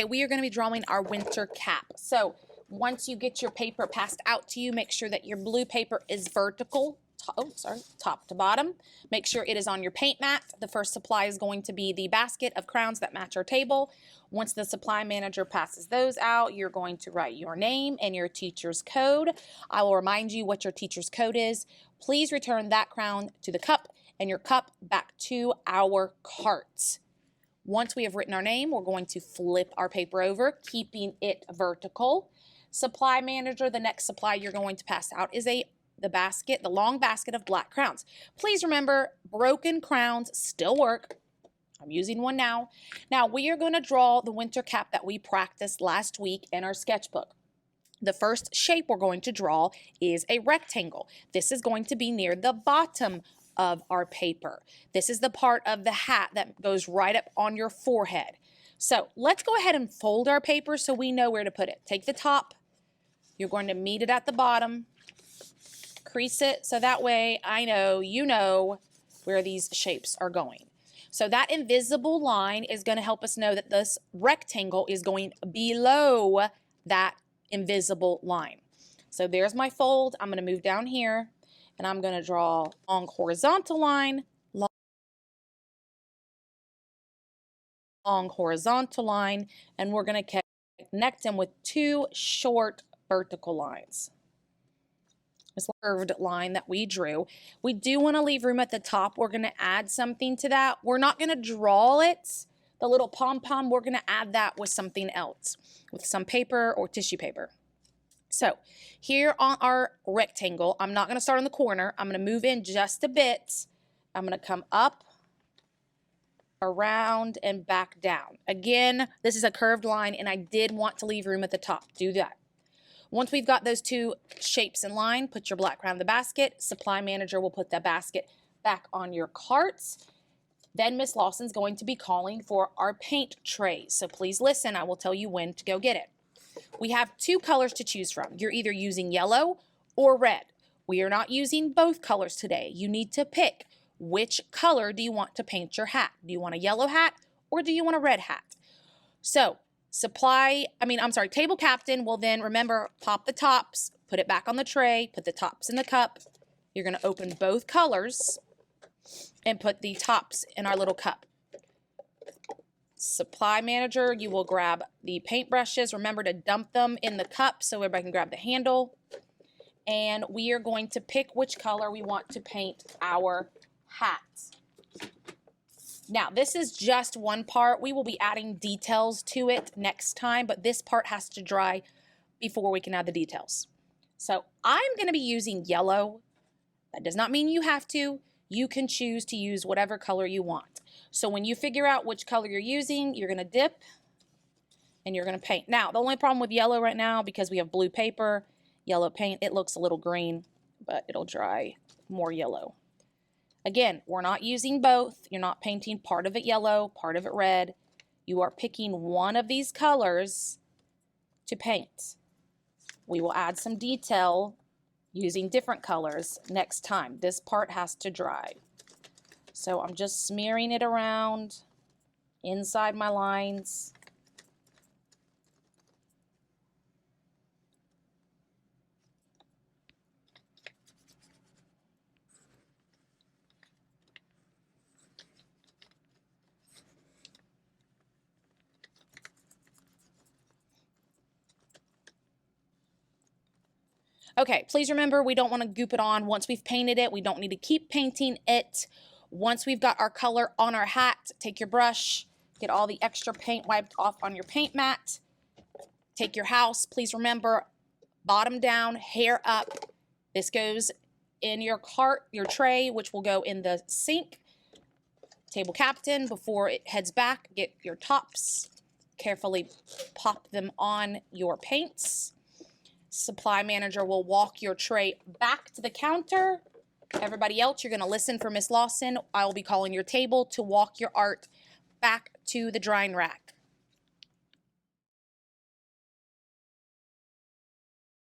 Okay, we are going to be drawing our winter cap. So once you get your paper passed out to you, make sure that your blue paper is vertical, top to bottom. Make sure it is on your paint mat. The first supply is going to be the basket of crowns that match our table. Once the supply manager passes those out, you're going to write your name and your teacher's code. I will remind you what your teacher's code is. Please return that crown to the cup and your cup back to our cart. Once we have written our name, we're going to flip our paper over, keeping it vertical. Supply manager, the next supply you're going to pass out is the long basket of black crowns. Please remember, broken crowns still work. I'm using one now. Now we are going to draw the winter cap that we practiced last week in our sketchbook. The first shape we're going to draw is a rectangle. This is going to be near the bottom of our paper. This is the part of the hat that goes right up on your forehead. So let's go ahead and fold our paper so we know where to put it. Take the top, you're going to meet it at the bottom, crease it so that way I know you know where these shapes are going. So that invisible line is going to help us know that this rectangle is going below that invisible line. So there's my fold. I'm going to move down here and I'm going to draw a long horizontal line, long horizontal line, and we're going to connect them with two short vertical lines. This curved line that we drew. We do want to leave room at the top. We're going to add something to that. We're not going to draw it, the little pom-pom. We're going to add that with something else, with some paper or tissue paper. So here on our rectangle, I'm not going to start on the corner. I'm going to move in just a bit. I'm going to come up, around, and back down. Again, this is a curved line, and I did want to leave room at the top. Do that. Once we've got those two shapes in line, put your black crown in the basket. Supply manager will put that basket back on your carts. Then Miss Lawson's going to be calling for our paint trays. So please listen. I will tell you when to go get it. We have two colors to choose from. You're either using yellow or red. We are not using both colors today. You need to pick which color do you want to paint your hat. Do you want a yellow hat or do you want a red hat? So table captain will then, remember, pop the tops, put it back on the tray, put the tops in the cup. You're going to open both colors and put the tops in our little cup. Supply manager, you will grab the paint brushes. Remember to dump them in the cup so everybody can grab the handle. And we are going to pick which color we want to paint our hats. Now, this is just one part. We will be adding details to it next time, but this part has to dry before we can add the details. So I'm going to be using yellow. That does not mean you have to. You can choose to use whatever color you want. So when you figure out which color you're using, you're going to dip and you're going to paint. Now, the only problem with yellow right now, because we have blue paper, yellow paint, it looks a little green, but it'll dry more yellow. Again, we're not using both. You're not painting part of it yellow, part of it red. You are picking one of these colors to paint. We will add some detail using different colors next time. This part has to dry. So I'm just smearing it around inside my lines. Okay, please remember we don't want to goop it on. Once we've painted it, we don't need to keep painting it. Once we've got our color on our hat, take your brush, get all the extra paint wiped off on your paint mat. Take your house. Please remember, bottom down, hair up. This goes in your cart, your tray, which will go in the sink. Table captain, before it heads back, get your tops. Carefully pop them on your paints. Supply manager will walk your tray back to the counter. Everybody else, you're going to listen for Miss Lawson. I will be calling your table to walk your art back to the drying rack.